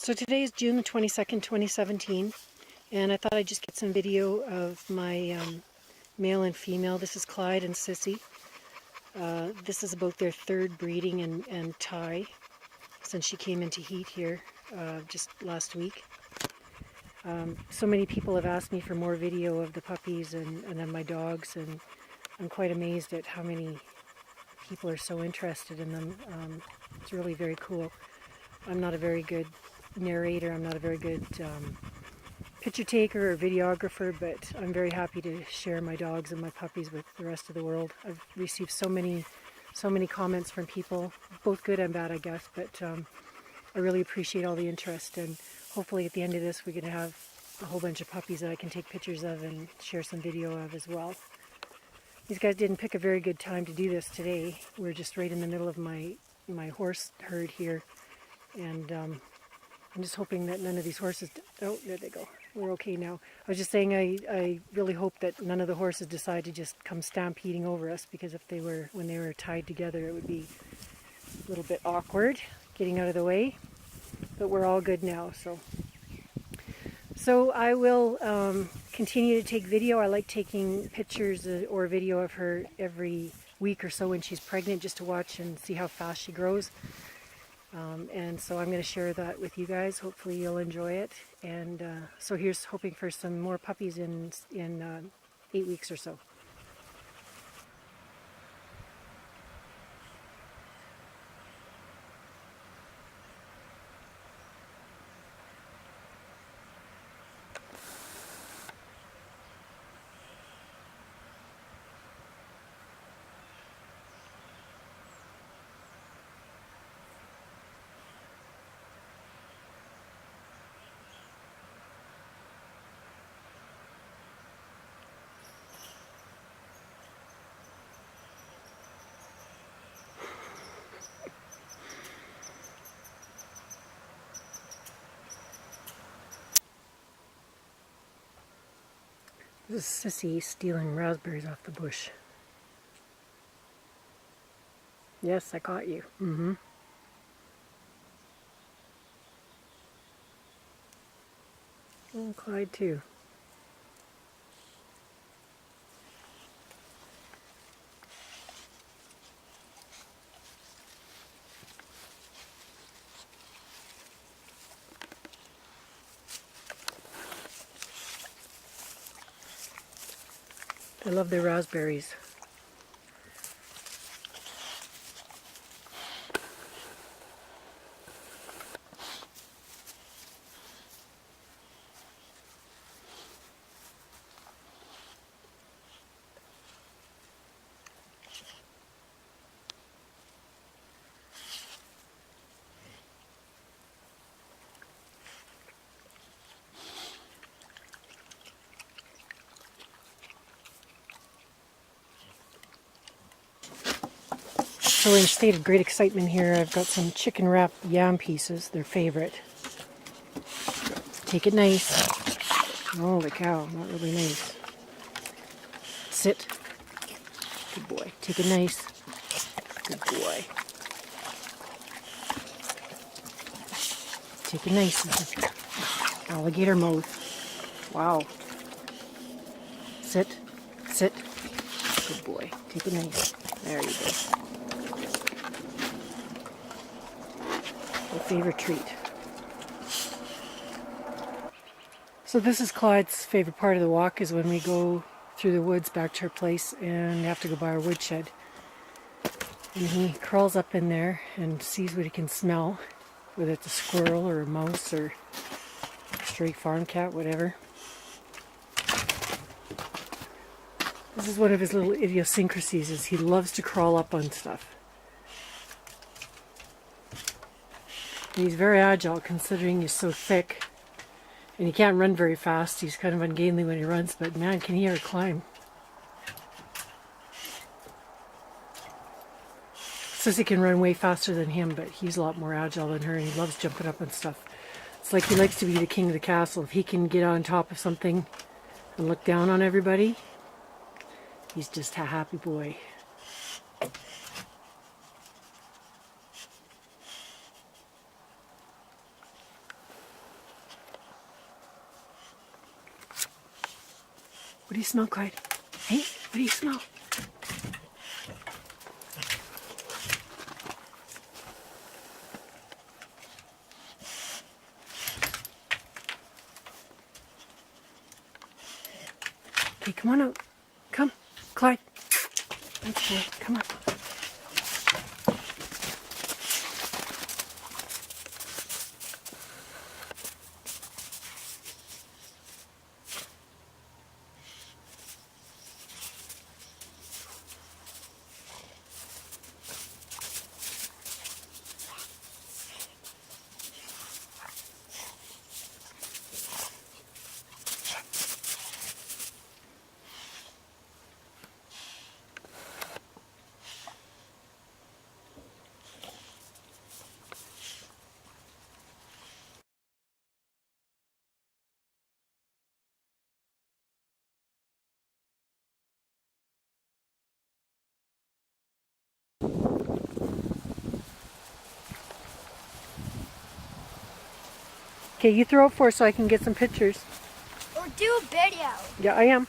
So today is June the 22nd, 2017, and I thought I'd just get some video of my male and female. This is Clyde and Sissy. This is about their third breeding and tie since she came into heat here just last week. So many people have asked me for more video of the puppies and then my dogs, and I'm quite amazed at how many people are so interested in them. It's really very cool. I'm not a very good narrator, I'm not a very good picture taker or videographer, but I'm very happy to share my dogs and my puppies with the rest of the world. I've received so many comments from people, both good and bad, I guess, but I really appreciate all the interest, and hopefully at the end of this we can have a whole bunch of puppies that I can take pictures of and share some video of as well. These guys didn't pick a very good time to do this today. We're just right in the middle of my horse herd here, and I'm just hoping that none of these horses... Oh, there they go. We're okay now. I was just saying I really hope that none of the horses decide to just come stampeding over us, because if they were, when they were tied together, it would be a little bit awkward getting out of the way. But we're all good now, so I will continue to take video. I like taking pictures or video of her every week or so when she's pregnant, just to watch and see how fast she grows. And so I'm going to share that with you guys. Hopefully you'll enjoy it. And so here's hoping for some more puppies in 8 weeks or so. This is Sissy stealing raspberries off the bush. Yes, I caught you. Mm-hmm. Oh, Clyde too. I love their raspberries. So in a state of great excitement here, I've got some chicken wrap yam pieces, their favorite. Take it nice. Holy cow, not really nice. Sit. Good boy. Take it nice. Good boy. Take it nice. Alligator mouth. Wow. Sit. Sit. Good boy. Take it nice. There you go. Your favorite treat. So this is Clyde's favorite part of the walk, is when we go through the woods back to our place and we have to go by our woodshed. And he crawls up in there and sees what he can smell, whether it's a squirrel or a mouse or a stray farm cat, whatever. This is one of his little idiosyncrasies, is he loves to crawl up on stuff. And he's very agile, considering he's so thick. And he can't run very fast. He's kind of ungainly when he runs, but man, can he ever climb. Sissy can run way faster than him, but he's a lot more agile than her, and he loves jumping up and stuff. It's like he likes to be the king of the castle. If he can get on top of something and look down on everybody, he's just a happy boy. What do you smell, Clyde? Hey, what do you smell? Okay, come on out. Come, Clyde. Okay, come on. Okay, you throw it for us so I can get some pictures. Or do a video. Yeah, I am.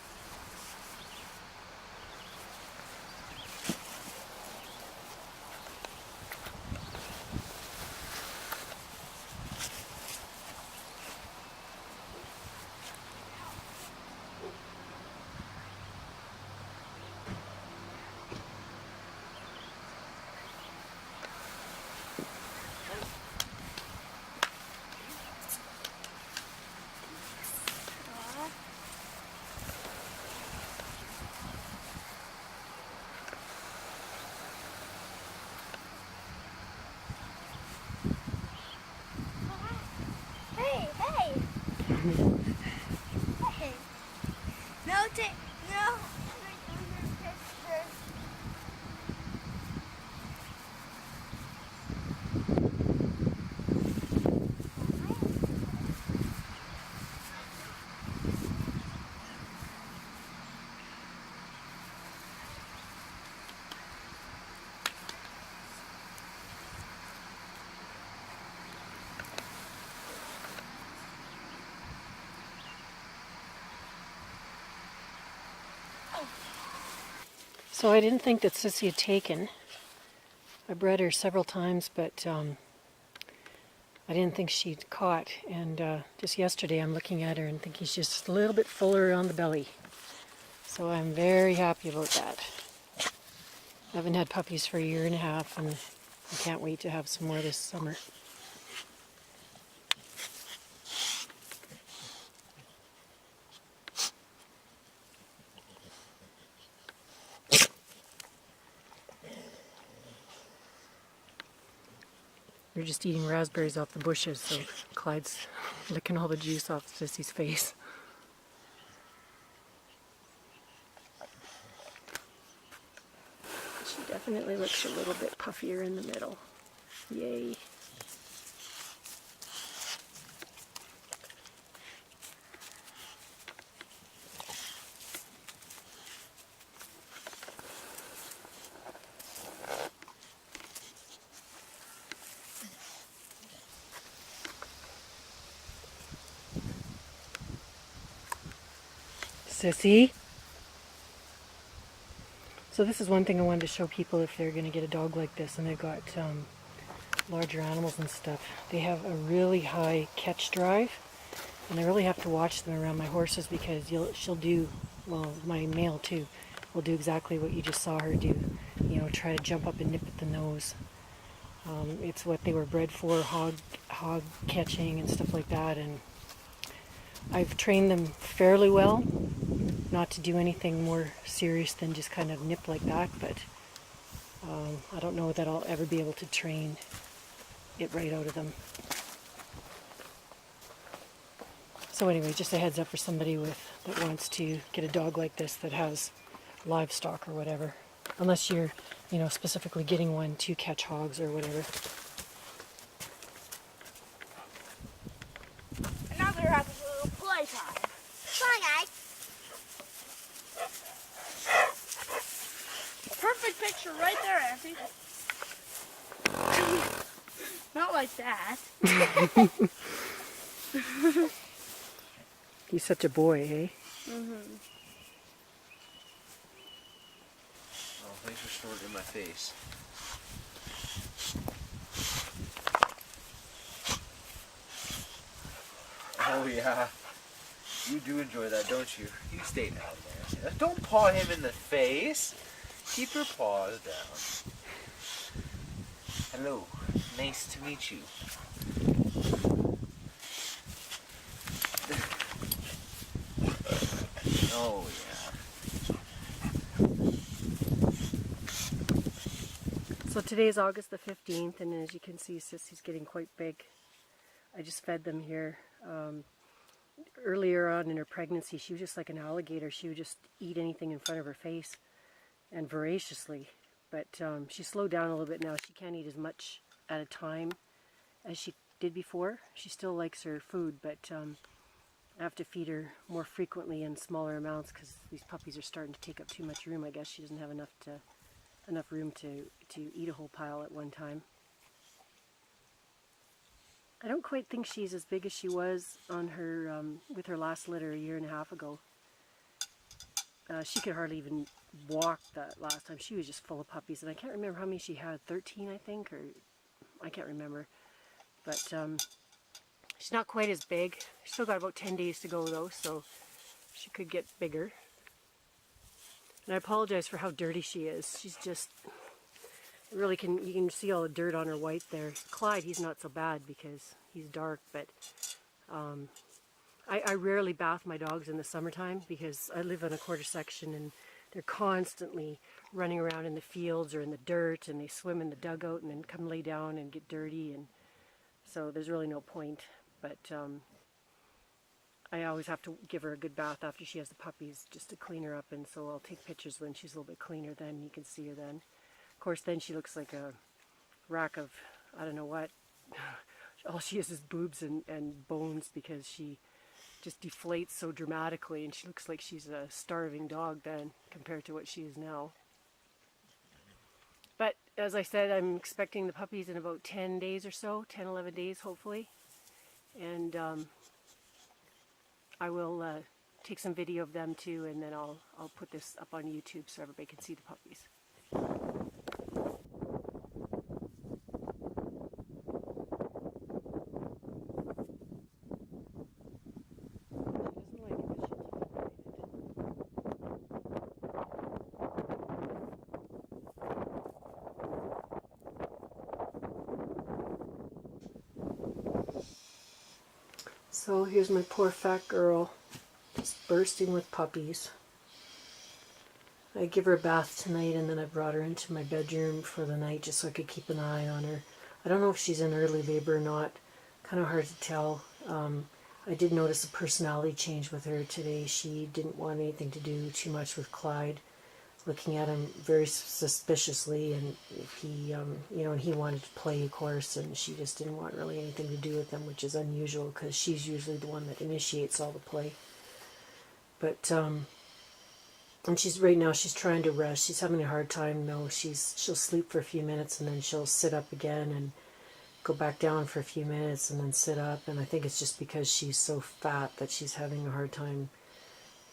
Hey, hey. Hey. No, no. So I didn't think that Sissy had taken. I bred her several times, but I didn't think she'd caught. And just yesterday I'm looking at her and thinking she's just a little bit fuller on the belly. So I'm very happy about that. I haven't had puppies for a year and a half, and I can't wait to have some more this summer. We're just eating raspberries off the bushes, so Clyde's licking all the juice off Sissy's face. She definitely looks a little bit puffier in the middle. Yay. Sissy. So this is one thing I wanted to show people if they're going to get a dog like this and they've got larger animals and stuff. They have a really high catch drive, and I really have to watch them around my horses because she'll do, well, my male too, will do exactly what you just saw her do. You know, try to jump up and nip at the nose. It's what they were bred for, hog catching and stuff like that, and I've trained them fairly well not to do anything more serious than just kind of nip like that, but I don't know that I'll ever be able to train it right out of them. So anyway, just a heads up for somebody that wants to get a dog like this that has livestock or whatever, unless you're, you know, specifically getting one to catch hogs or whatever. And now they're having a little playtime. Come on, guys. Perfect picture right there, Auntie. Not like that. He's such a boy, eh? Mm-hmm. Thanks for snorting in my face. Oh yeah. You do enjoy that, don't you? You stay down there. Don't paw him in the face. Keep your paws down. Hello. Nice to meet you. Oh yeah. So today is August the 15th, and as you can see, Sissy's getting quite big. I just fed them here. Earlier on in her pregnancy, she was just like an alligator. She would just eat anything in front of her face, and voraciously. But she slowed down a little bit now. She can't eat as much at a time as she did before. She still likes her food, but I have to feed her more frequently in smaller amounts because these puppies are starting to take up too much room. I guess she doesn't have enough room to eat a whole pile at one time. I don't quite think she's as big as she was on her with her last litter a year and a half ago. She could hardly even walk that last time. She was just full of puppies, and I can't remember how many she had. 13, I think, or I can't remember. But she's not quite as big. She's still got about 10 days to go though, so she could get bigger. And I apologize for how dirty she is. She's just really you can see all the dirt on her white there. Clyde, he's not so bad because he's dark, but I rarely bath my dogs in the summertime because I live in a quarter section and they're constantly running around in the fields or in the dirt, and they swim in the dugout and then come lay down and get dirty, and so there's really no point. But I always have to give her a good bath after she has the puppies just to clean her up, and so I'll take pictures when she's a little bit cleaner. Then you can see her then. Of course, then she looks like a rack of, I don't know what. All she is boobs and bones because she just deflates so dramatically, and she looks like she's a starving dog then compared to what she is now. But as I said, I'm expecting the puppies in about 10 days or so, 10, 11 days hopefully. And I will take some video of them too, and then I'll put this up on YouTube so everybody can see the puppies. So here's my poor fat girl, just bursting with puppies. I give her a bath tonight, and then I brought her into my bedroom for the night just so I could keep an eye on her. I don't know if she's in early labor or not. Kind of hard to tell. I did notice a personality change with her today. She didn't want anything to do too much with Clyde, looking at him very suspiciously, and if he, and he wanted to play, of course, and she just didn't want really anything to do with him, which is unusual because she's usually the one that initiates all the play. But and right now she's trying to rest. She's having a hard time though. She'll sleep for a few minutes and then she'll sit up again and go back down for a few minutes and then sit up. And I think it's just because she's so fat that she's having a hard time.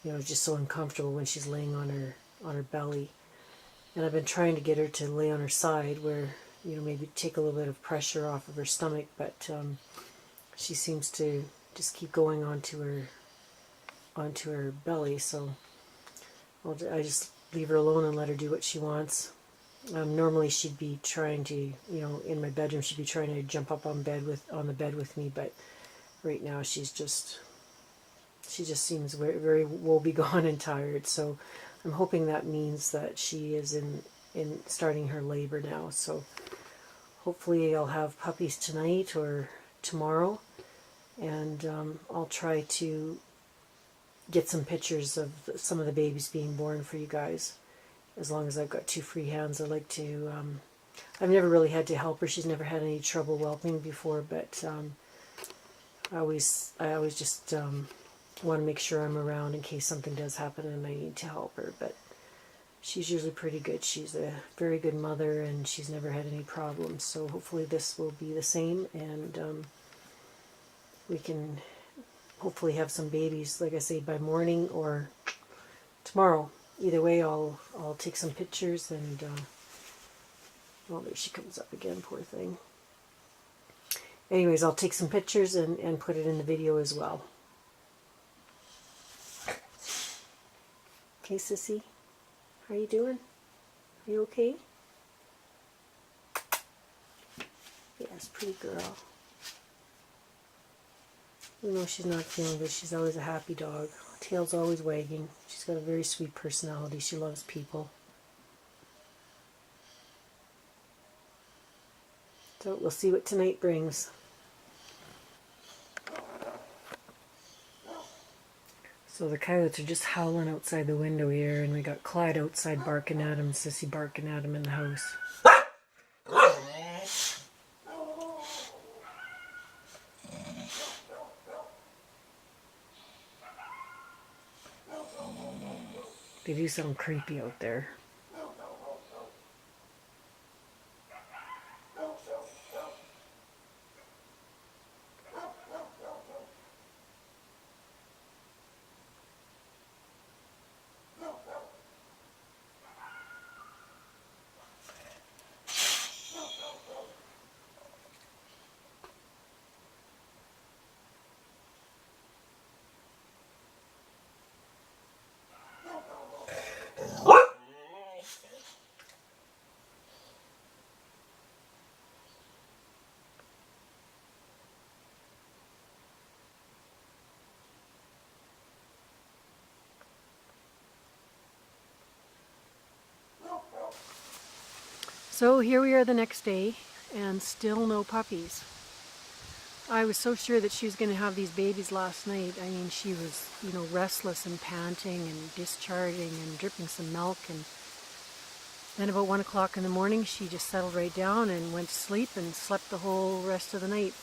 Just so uncomfortable when she's laying on her belly. And I've been trying to get her to lay on her side where, maybe take a little bit of pressure off of her stomach, but she seems to just keep going onto her belly, so I just leave her alone and let her do what she wants. Normally she'd be trying to, in my bedroom, she'd be trying to jump up on the bed with me, but right now she just seems very, very woebegone and tired, so I'm hoping that means that she is in starting her labor now. So hopefully I'll have puppies tonight or tomorrow, and I'll try to get some pictures of some of the babies being born for you guys. As long as I've got two free hands, I like to. I've never really had to help her. She's never had any trouble whelping before, but I always just want to make sure I'm around in case something does happen and I need to help her. But she's usually pretty good. She's a very good mother, and she's never had any problems. So hopefully this will be the same, and we can hopefully have some babies, like I say, by morning or tomorrow. either way, I'll take some pictures and, well, there she comes up again, poor thing. Anyways, I'll take some pictures and put it in the video as well. Okay, Sissy, how are you doing? Are you okay? Yes, pretty girl. Even though she's not feeling good, she's always a happy dog. Tail's always wagging. She's got a very sweet personality. She loves people. So we'll see what tonight brings. So the coyotes are just howling outside the window here, and we got Clyde outside barking at him, Sissy barking at him in the house. They do sound creepy out there. So here we are the next day, and still no puppies. I was so sure that she was going to have these babies last night. I mean, she was, restless and panting and discharging and dripping some milk. And then about 1 o'clock in the morning, she just settled right down and went to sleep and slept the whole rest of the night.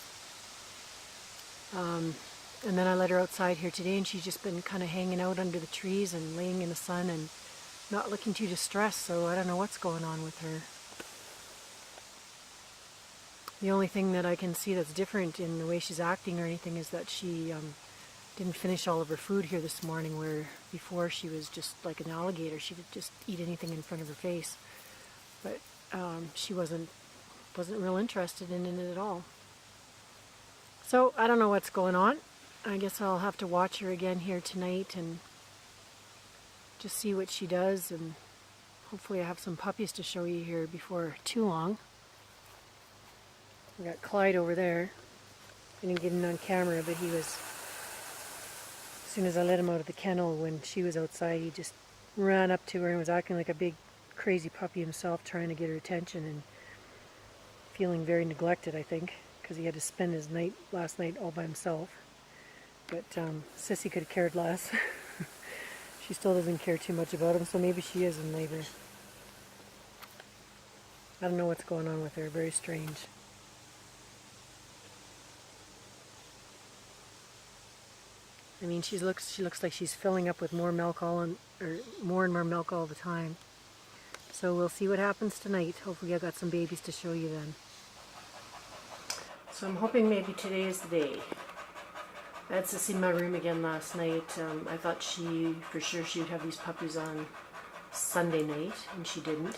And then I let her outside here today, and she's just been kind of hanging out under the trees and laying in the sun and not looking too distressed. So I don't know what's going on with her. The only thing that I can see that's different in the way she's acting or anything is that she didn't finish all of her food here this morning, where before she was just like an alligator. She would just eat anything in front of her face. But she wasn't real interested in it at all. So I don't know what's going on. I guess I'll have to watch her again here tonight and just see what she does, and hopefully I have some puppies to show you here before too long. We got Clyde over there. I didn't get him on camera, but he was, as soon as I let him out of the kennel when she was outside, he just ran up to her and was acting like a big crazy puppy himself, trying to get her attention and feeling very neglected, I think, because he had to spend his night last night all by himself. But Sissy could have cared less. She still doesn't care too much about him, so maybe she is in labor. I don't know what's going on with her. Very strange. I mean, she looks like she's filling up with more milk more and more milk all the time. So we'll see what happens tonight. Hopefully I've got some babies to show you then. So I'm hoping maybe today is the day. I had Sissy in my room again last night. I thought for sure she would have these puppies on Sunday night, and she didn't.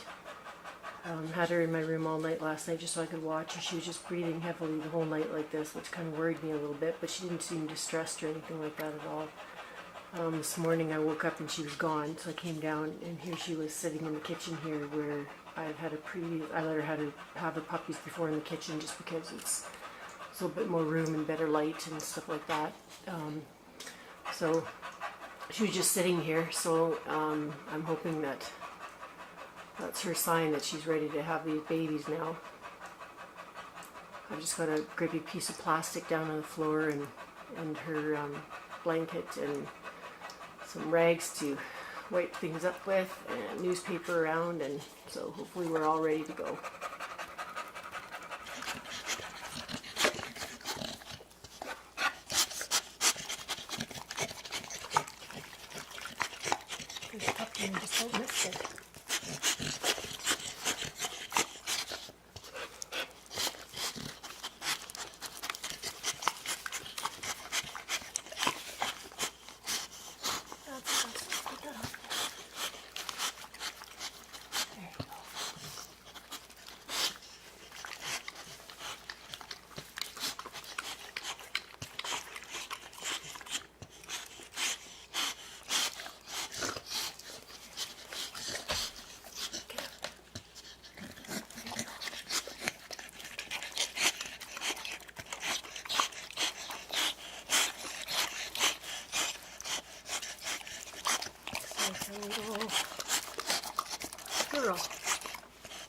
Had her in my room all night last night just so I could watch her. She was just breathing heavily the whole night like this, which kind of worried me a little bit, but she didn't seem distressed or anything like that at all. This morning I woke up and she was gone, so I came down, and here she was sitting in the kitchen here, where I let her have her puppies before in the kitchen just because it's a little bit more room and better light and stuff like that. So she was just sitting here, so I'm hoping that's her sign that she's ready to have these babies now. I've just got a grippy piece of plastic down on the floor and her blanket and some rags to wipe things up with and newspaper around, and so hopefully we're all ready to go. This puppy just so missed it.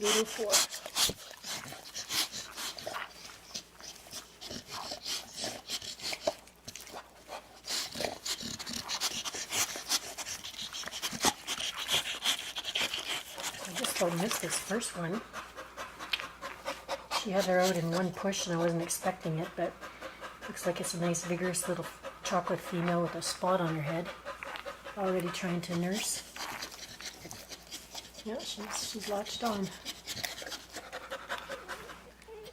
little 4. I just about missed this first one. She had her out in one push and I wasn't expecting it, but looks like it's a nice vigorous little chocolate female with a spot on her head. Already trying to nurse. Yeah, she's latched on.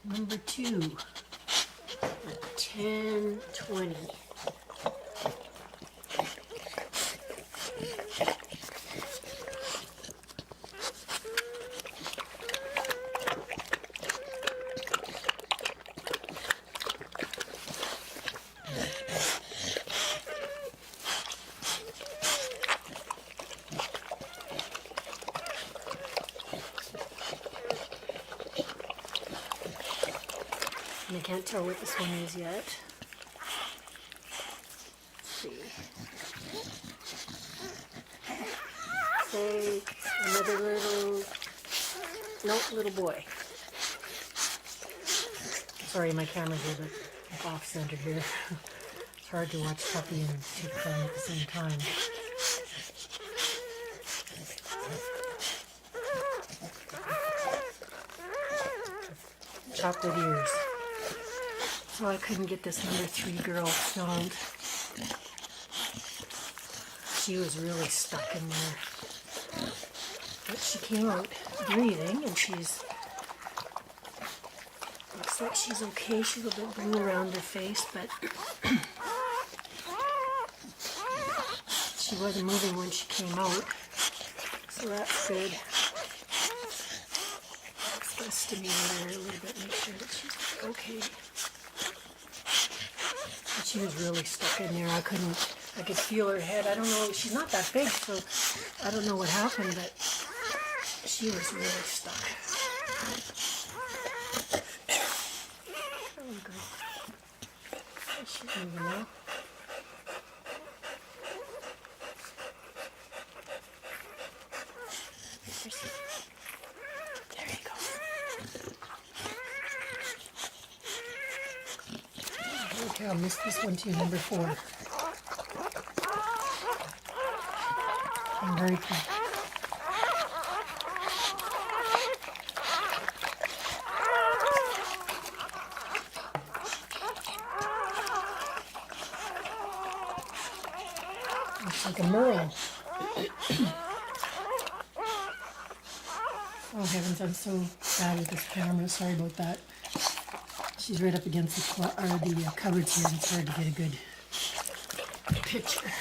Number 2 at 10:20. And I can't tell what this one is yet. Let's see. Say another little boy. Sorry, my camera's a bit off-center here. It's hard to watch puppy and take film at the same time. Chocolate ears. So I couldn't get this number 3 girl filmed. She was really stuck in there. But she came out breathing and looks like she's okay. She's a little bit blue around her face, but she wasn't moving when she came out. So that's good. Let's stimulate her a little bit, make sure that she's okay. But she was really stuck in there. I could feel her head. I don't know, she's not that big, so I don't know what happened, but she was really stuck. Oh, good. She's moving now. There you go. Okay, I missed this one too, number 4. I'm very cool. Looks like a merle. Oh heavens, I'm so bad with this camera. Sorry about that. She's right up against the cupboards here, and it's hard to get a good picture.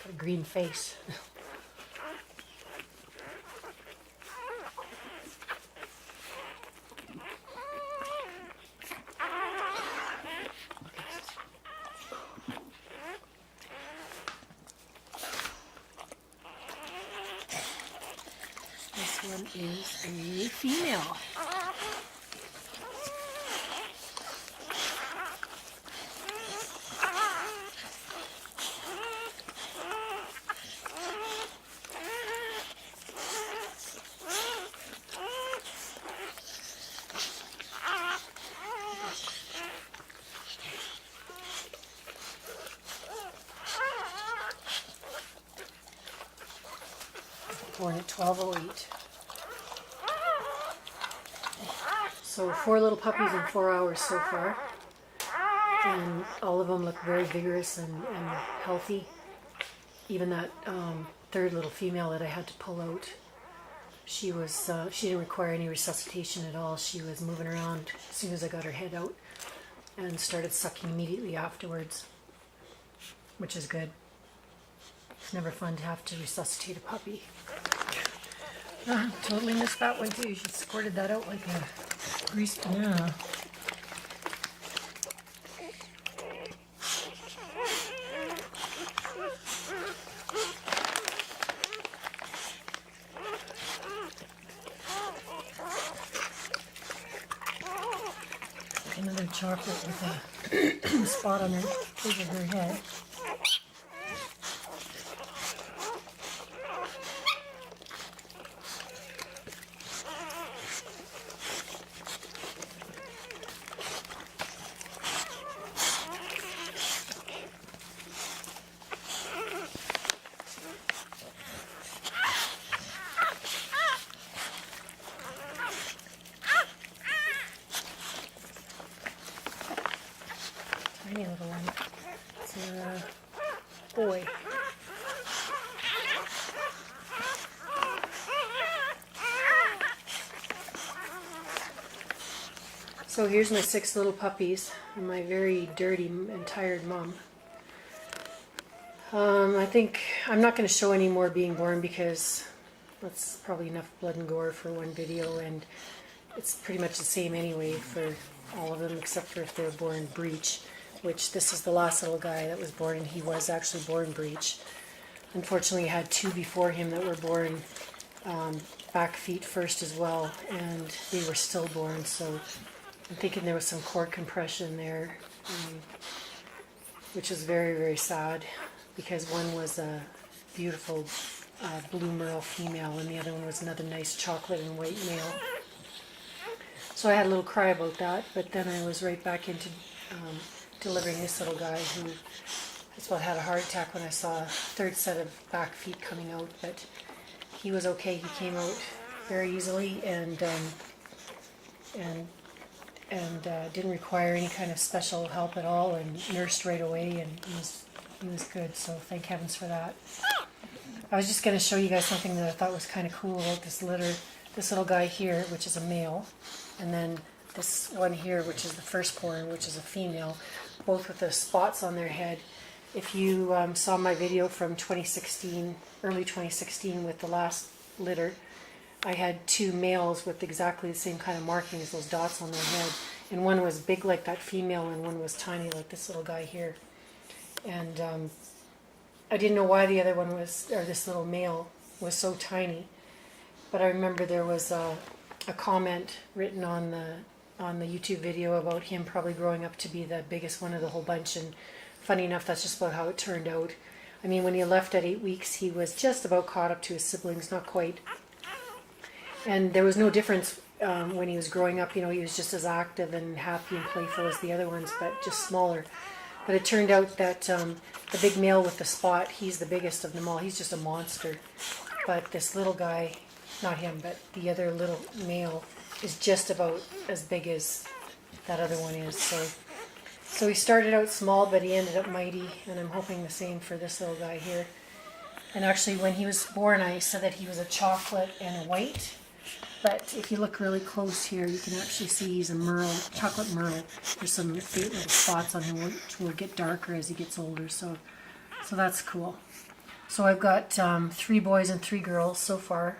Got a green face. This one is a female. Born at 12:08. So 4 little puppies in 4 hours so far, and all of them look very vigorous and healthy. Even that third little female that I had to pull out, she didn't require any resuscitation at all. She was moving around as soon as I got her head out and started sucking immediately afterwards, which is good. It's never fun to have to resuscitate a puppy. Totally missed that one too. She squirted that out like a greased banana. chocolate with a spot on her over her head. Tiny little one. It's a boy. So here's my 6 little puppies and my very dirty and tired mom. I think I'm not going to show any more being born because that's probably enough blood and gore for one video, and it's pretty much the same anyway for all of them except for if they're born breech, which this is the last little guy that was born, and he was actually born breech. Unfortunately, I had 2 before him that were born back feet first as well, and they were stillborn, so I'm thinking there was some cord compression there, which is very, very sad, because one was a beautiful blue merle female and the other one was another nice chocolate and white male. So I had a little cry about that, but then I was right back into delivering this little guy who just about had a heart attack when I saw a 3rd set of back feet coming out, but he was okay. He came out very easily and didn't require any kind of special help at all, and nursed right away, and he was good, so thank heavens for that. I was just going to show you guys something that I thought was kind of cool about this litter. This little guy here, which is a male, and then this one here, which is the firstborn, which is a female, both with the spots on their head. If you saw my video from 2016, early 2016 with the last litter, I had 2 males with exactly the same kind of markings, those dots on their head, and one was big like that female and one was tiny like this little guy here. And I didn't know why the other one was, or this little male was so tiny, but I remember there was a comment written on the YouTube video about him probably growing up to be the biggest one of the whole bunch, and funny enough, that's just about how it turned out. I mean, when he left at 8 weeks, he was just about caught up to his siblings, not quite. And there was no difference when he was growing up. You know, he was just as active and happy and playful as the other ones, but just smaller. But it turned out that the big male with the spot, he's the biggest of them all. He's just a monster. But this little guy, not him, but the other little male, is just about as big as that other one is. So he started out small, but he ended up mighty, and I'm hoping the same for this little guy here. And actually, when he was born, I said that he was a chocolate and white. But if you look really close here, you can actually see he's a merle, chocolate merle. There's some faint little spots on him, which will get darker as he gets older. So that's cool. So I've got 3 boys and 3 girls so far.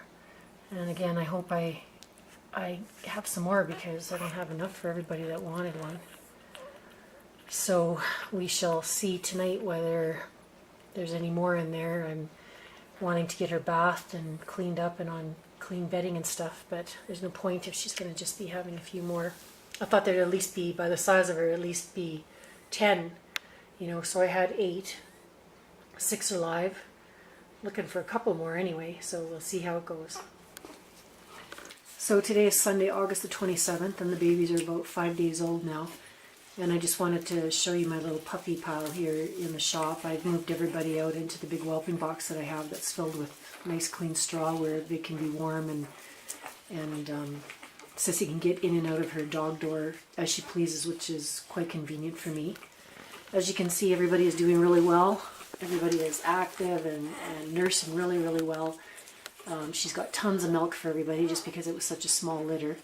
And again, I hope I have some more because I don't have enough for everybody that wanted one. So we shall see tonight whether there's any more in there. I'm wanting to get her bathed and cleaned up and on clean bedding and stuff, but there's no point if she's going to just be having a few more. I thought there'd at least be, by the size of her, at least be 10, you know, so I had 8. 6 are live. Looking for a couple more anyway, so we'll see how it goes. So today is Sunday, August the 27th, and the babies are about 5 days old now. And I just wanted to show you my little puppy pile here in the shop. I've moved everybody out into the big whelping box that I have that's filled with nice clean straw where they can be warm, and Sissy can get in and out of her dog door as she pleases, which is quite convenient for me. As you can see, everybody is doing really well. Everybody is active and nursing really, really well. She's got tons of milk for everybody just because it was such a small litter.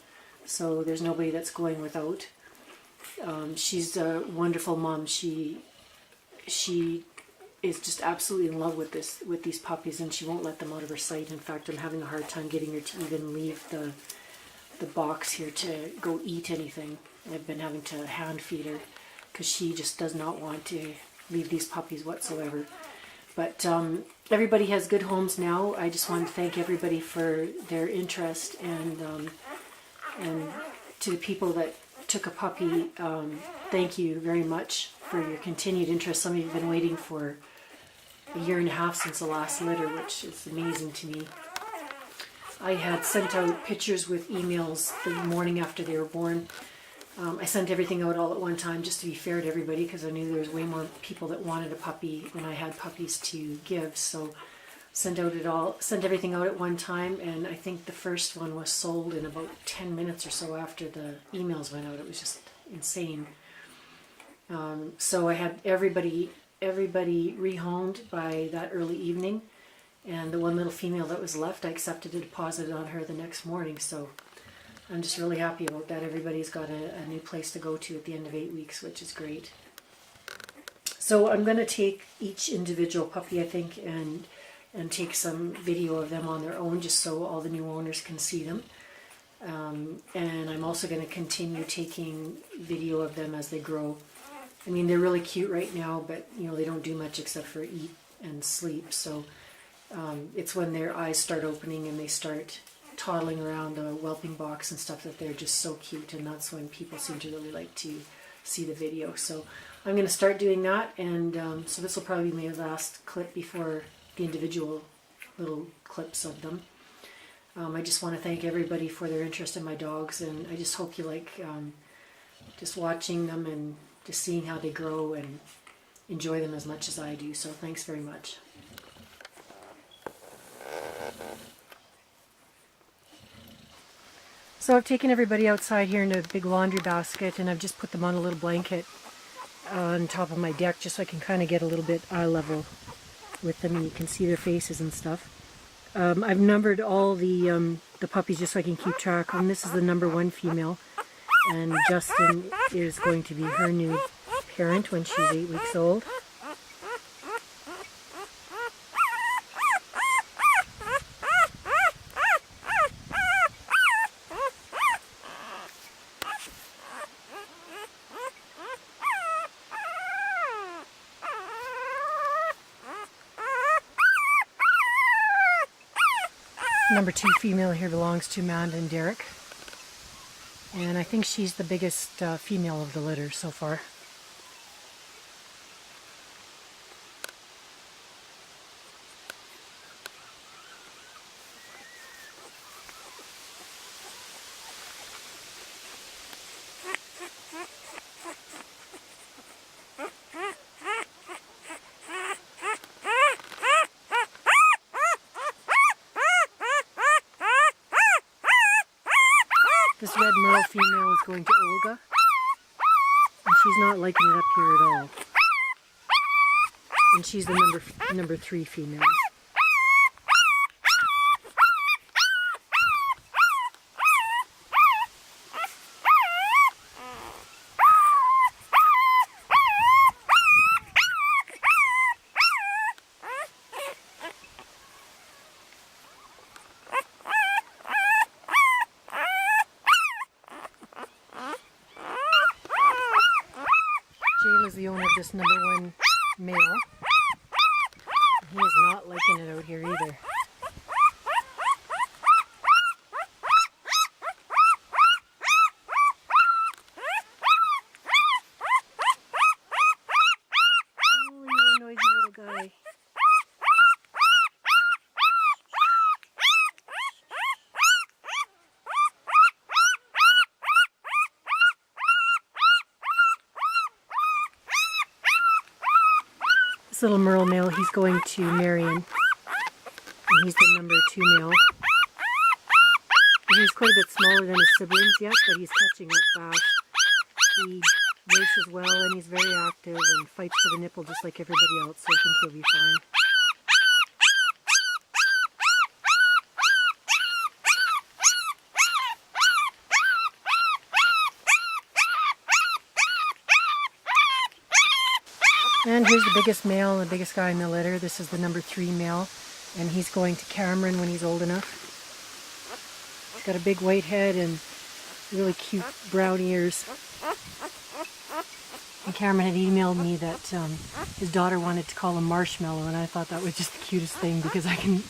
So there's nobody that's going without. She's a wonderful mom. She is just absolutely in love with these puppies, and she won't let them out of her sight. In fact, I'm having a hard time getting her to even leave the box here to go eat anything. I've been having to hand feed her because she just does not want to leave these puppies whatsoever. But everybody has good homes now. I just want to thank everybody for their interest, and to the people that took a puppy, thank you very much for your continued interest. Some of you have been waiting for a year and a half since the last litter, which is amazing to me. I had sent out pictures with emails the morning after they were born. I sent everything out all at one time just to be fair to everybody, because I knew there was way more people that wanted a puppy than I had puppies to give. So sent everything out at one time, and I think the first one was sold in about 10 minutes or so after the emails went out. It was just insane. So I had everybody rehomed by that early evening, and the one little female that was left, I accepted a deposit on her the next morning. So I'm just really happy about that. Everybody's got a new place to go to at the end of 8 weeks, which is great. So I'm going to take each individual puppy, I think, and take some video of them on their own, just so all the new owners can see them. And I'm also going to continue taking video of them as they grow. I mean, they're really cute right now, but you know, they don't do much except for eat and sleep. So it's when their eyes start opening and they start toddling around the whelping box and stuff that they're just so cute, and that's when people seem to really like to see the video. So I'm going to start doing that, and so this will probably be my last clip before the individual little clips of them. I just want to thank everybody for their interest in my dogs, and I just hope you like just watching them and just seeing how they grow and enjoy them as much as I do. So thanks very much. So I've taken everybody outside here in a big laundry basket, and I've just put them on a little blanket on top of my deck just so I can kind of get a little bit eye level with them and you can see their faces and stuff. I've numbered all the puppies just so I can keep track. And this is the #1 female, and Justin is going to be her new parent when she's 8 weeks old. #2 female here belongs to Amanda and Derek, and I think she's the biggest female of the litter so far. This red merle female is going to Olga, and she's not liking it up here at all. And she's the number 3 female. Jayla's the owner of this #1 male. He is not liking it out here either. Oh, you're a noisy little guy. This little merle male, he's going to Marion, and he's the #2 male. And he's quite a bit smaller than his siblings yet, but he's catching up fast. He races well, and he's very active and fights for the nipple just like everybody else, so I think he'll be fine. And here's the biggest male, the biggest guy in the litter. This is the #3 male, and he's going to Cameron when he's old enough. He's got a big white head and really cute brown ears. And Cameron had emailed me that his daughter wanted to call him Marshmallow, and I thought that was just the cutest thing because I can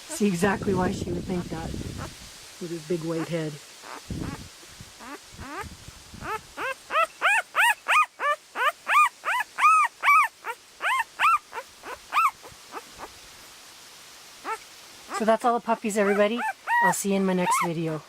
see exactly why she would think that with his big white head. So that's all the puppies, everybody. I'll see you in my next video.